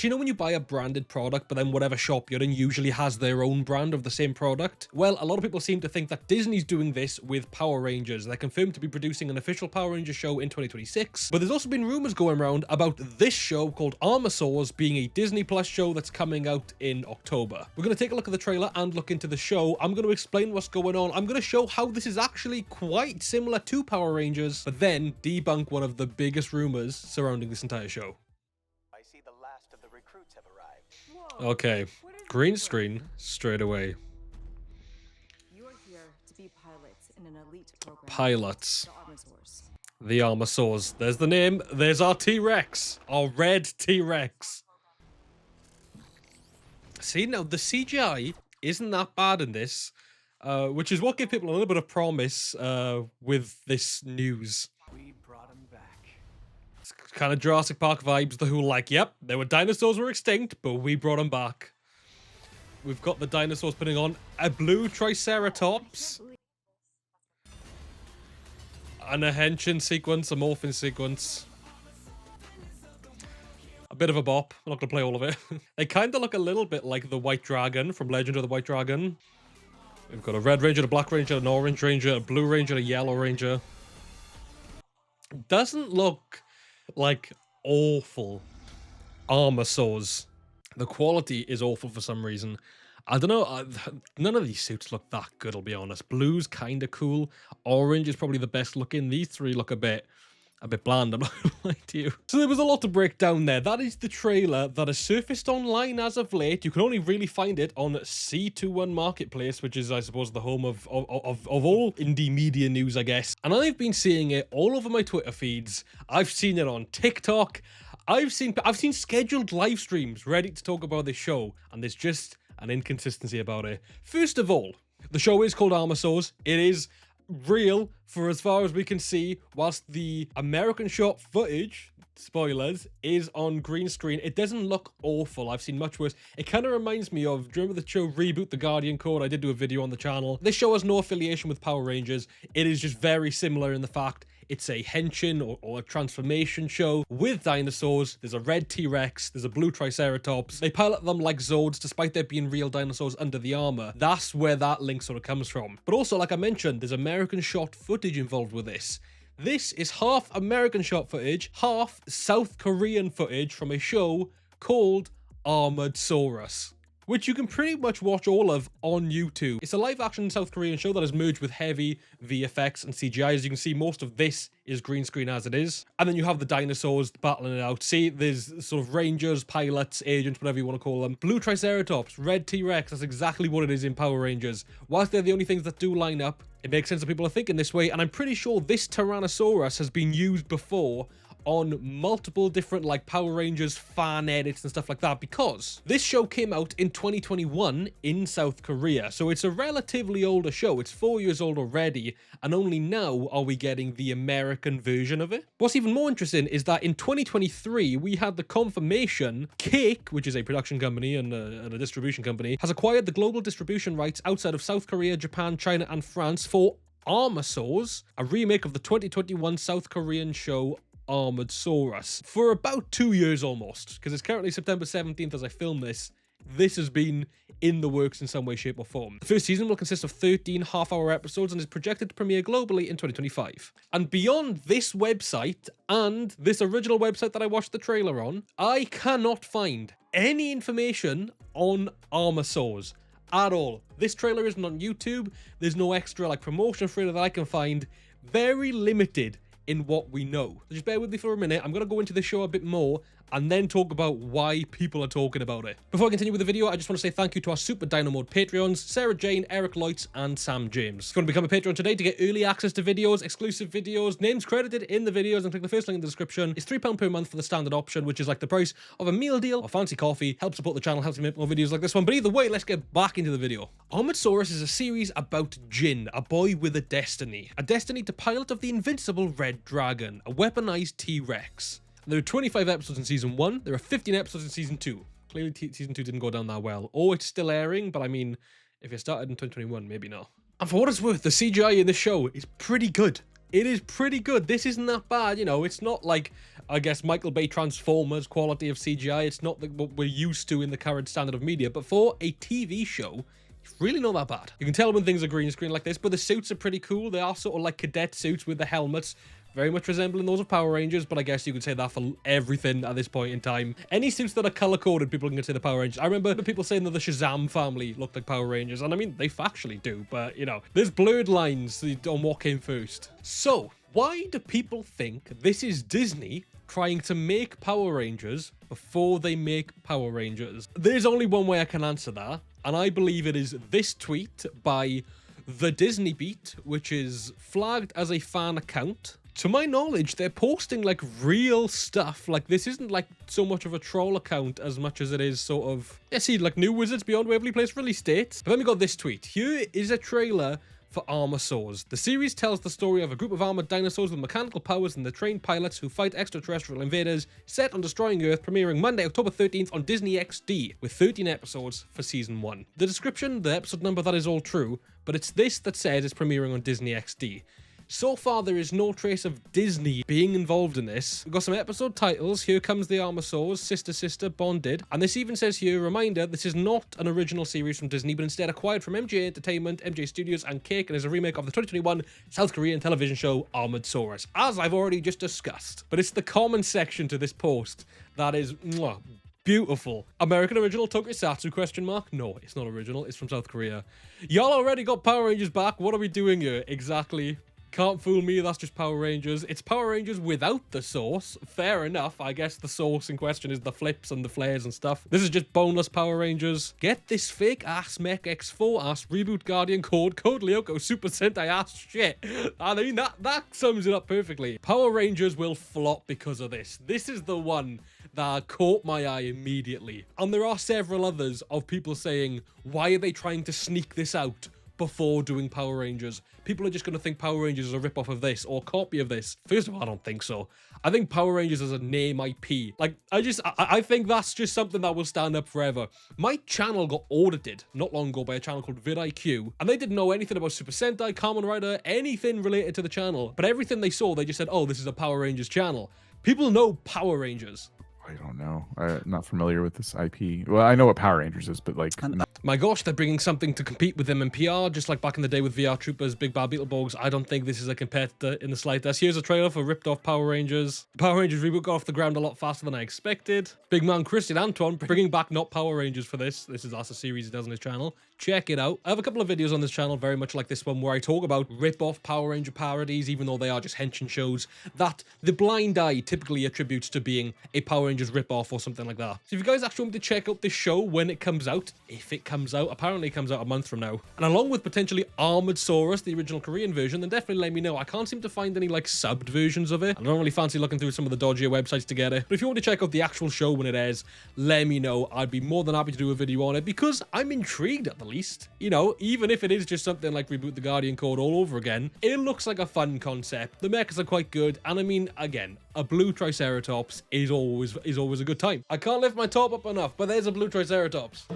So you know when you buy a branded product, but then whatever shop you're in usually has their own brand of the same product? Well, a lot of people seem to think that Disney's doing this with Power Rangers. They're confirmed to be producing an official Power Rangers show in 2026, but there's also been rumors going around about this show called Armorsaurs being a Disney Plus show that's coming out in October. We're going to take a look at the trailer and look into the show. I'm going to explain what's going on. I'm going to show how this is actually quite similar to Power Rangers, but then debunk one of the biggest rumors surrounding this entire show. I see the last of the recruits have arrived. Okay, green screen straight away. You are here to be pilots in an elite program. Pilots. The Armorsaurs. The Armorsaurs. There's the name. There's our T-Rex. Our red T-Rex. See, now the CGI isn't that bad in this, which is what gave people a little bit of promise with this news. We brought him back. It's kind of Jurassic Park vibes. The who like, yep, there were dinosaurs were extinct, but we brought them back. We've got the dinosaurs putting on a blue Triceratops. And a henshin sequence, a morphin sequence. A bit of a bop. I'm not going to play all of it. They kind of look a little bit like the White Dragon from Legend of the White Dragon. We've got a Red Ranger, a Black Ranger, an Orange Ranger, a Blue Ranger, a Yellow Ranger. Doesn't look like awful Armorsaurs. The quality is awful for some reason. I don't know, none of these suits look that good, I'll be honest. Blue's kind of cool. Orange is probably the best looking. These three look a bit bland, I'm not gonna lie to you. So there was a lot to break down there. That is the trailer that has surfaced online as of late. You can only really find it on C21 Marketplace, which is, I suppose, the home of all indie media news, I guess. And I've been seeing it all over my Twitter feeds. I've seen it on TikTok. I've seen scheduled live streams ready to talk about this show, and there's just an inconsistency about it. First of all, the show is called Armorsaurs. It is real for as far as we can see, whilst the American shot footage, spoilers, is on green screen. It doesn't look awful. I've seen much worse. It kind of reminds me of, do you remember the show Reboot the Guardian Code? I did do a video on the channel. This show has no affiliation with Power Rangers. It is just very similar in the fact it's a henshin or a transformation show with dinosaurs. There's a red T-Rex. There's a blue Triceratops. They pilot them like Zords despite there being real dinosaurs under the armor. That's where that link sort of comes from. But also, like I mentioned, there's American shot footage involved with this. This is half American shot footage, half South Korean footage from a show called Armorsaurus, which you can pretty much watch all of on YouTube. It's a live-action South Korean show that has merged with heavy VFX and CGI. As you can see, most of this is green screen as it is. And then you have the dinosaurs battling it out. See, there's sort of rangers, pilots, agents, whatever you want to call them. Blue Triceratops, red T-Rex, that's exactly what it is in Power Rangers. Whilst they're the only things that do line up, it makes sense that people are thinking this way, and I'm pretty sure this Tyrannosaurus has been used before on multiple different like Power Rangers fan edits and stuff like that, because this show came out in 2021 in South Korea, so it's a relatively older show. It's 4 years old already, and only now are we getting the American version of it. What's even more interesting is that in 2023 we had the confirmation Cake, which is a production company and a distribution company, has acquired the global distribution rights outside of South Korea, Japan, China and France for Armorsaurs, a remake of the 2021 South Korean show Armorsaurus, for about 2 years almost, because it's currently September 17th as I film this. This has been in the works in some way, shape or form. The first season will consist of 13 half-hour episodes and is projected to premiere globally in 2025. And beyond this website and this original website that I watched the trailer on, I cannot find any information on Armorsaurs at all. This trailer isn't on YouTube. There's no extra like promotion for it that I can find. Very limited in what we know. So just bear with me for a minute. I'm going to go into the show a bit more and then talk about why people are talking about it. Before I continue with the video, I just want to say thank you to our Super Dino Mode Patreons, Sarah Jane, Eric Leutz, and Sam James. If you want to become a Patreon today to get early access to videos, exclusive videos, names credited in the videos, and click the first link in the description, it's £3 per month for the standard option, which is like the price of a meal deal or fancy coffee. Helps support the channel, helps me make more videos like this one. But either way, let's get back into the video. Armorsaurus is a series about Jin, a boy with a destiny to pilot of the invincible Red Dragon, a weaponized T-Rex. There are 25 episodes in Season 1, there are 15 episodes in Season 2. Clearly Season 2 didn't go down that well. Or it's still airing, but I mean, if it started in 2021, maybe not. And for what it's worth, the CGI in this show is pretty good. It is pretty good. This isn't that bad, you know. It's not like, I guess, Michael Bay Transformers quality of CGI. It's not like what we're used to in the current standard of media. But for a TV show, it's really not that bad. You can tell when things are green screen like this, but the suits are pretty cool. They are sort of like cadet suits with the helmets, very much resembling those of Power Rangers, but I guess you could say that for everything at this point in time. Any suits that are color-coded, people can consider Power Rangers. I remember people saying that the Shazam family looked like Power Rangers, and I mean, they factually do, but, you know, there's blurred lines on what came first. So, why do people think this is Disney trying to make Power Rangers before they make Power Rangers? There's only one way I can answer that, and I believe it is this tweet by The Disney Beat, which is flagged as a fan account. To my knowledge, they're posting like real stuff. Like, this isn't like so much of a troll account as much as it is sort of, see, like New Wizards Beyond Waverly Place release date. But then we got this tweet. Here is a trailer for Armorsaurs. The series tells the story of a group of armored dinosaurs with mechanical powers and the trained pilots who fight extraterrestrial invaders, set on destroying Earth, premiering Monday, October 13th on Disney XD, with 13 episodes for season 1. The description, the episode number, that is all true, but it's this that says it's premiering on Disney XD. So far, there is no trace of Disney being involved in this. We've got some episode titles. Here Comes the Armorsaurs, Sister Sister, Bonded. And this even says here, reminder, this is not an original series from Disney, but instead acquired from MJ Entertainment, MJ Studios, and Cake, and is a remake of the 2021 South Korean television show Armorsaur, as I've already just discussed. But it's the comment section to this post that is beautiful. American original Tokusatsu, question mark? No, it's not original. It's from South Korea. Y'all already got Power Rangers back. What are we doing here? Exactly. Can't fool me, that's just Power Rangers. It's Power Rangers without the sauce. Fair enough, I guess the sauce in question is the flips and the flares and stuff. This is just boneless Power Rangers. Get this fake ass Mech X4 ass Reboot Guardian Code Lyoko Super Sentai ass shit. I mean, that sums it up perfectly. Power Rangers will flop because of this. This is the one that caught my eye immediately. And there are several others of people saying, why are they trying to sneak this out before doing Power Rangers? People are just going to think Power Rangers is a rip-off of this or copy of this. First of all, I don't think so. I think Power Rangers is a name IP. Like, I think that's just something that will stand up forever. My channel got audited not long ago by a channel called vidIQ, and they didn't know anything about Super Sentai, Kamen Rider, anything related to the channel. But everything they saw, they just said, oh, this is a Power Rangers channel. People know Power Rangers. I don't know. I'm not familiar with this IP. Well, I know what Power Rangers is, but like... My gosh, they're bringing something to compete with them in PR, just like back in the day with VR Troopers, Big Bad Beetleborgs. I don't think this is a competitor in the slightest. Here's a trailer for ripped off Power Rangers. The Power Rangers reboot got off the ground a lot faster than I expected. Big man Christian Antoine bringing back not Power Rangers for this. That's a series he does on his channel. Check it out. I have a couple of videos on this channel, very much like this one, where I talk about rip-off Power Ranger parodies, even though they are just henshin shows that the blind eye typically attributes to being a Power Rangers rip-off or something like that. So if you guys actually want me to check out this show when it comes out, if it comes out, apparently it comes out a month from now, and along with potentially Armorsaur, the original Korean version, then definitely let me know. I can't seem to find any like subbed versions of it. I don't really fancy looking through some of the dodgier websites to get it. But if you want to check out the actual show when it airs, let me know. I'd be more than happy to do a video on it because I'm intrigued at the least. You know, even if it is just something like Reboot the Guardian Code all over again, it looks like a fun concept. The mechas are quite good, and I mean, again, a blue Triceratops is always a good time. I can't lift my top up enough, but there's a blue Triceratops.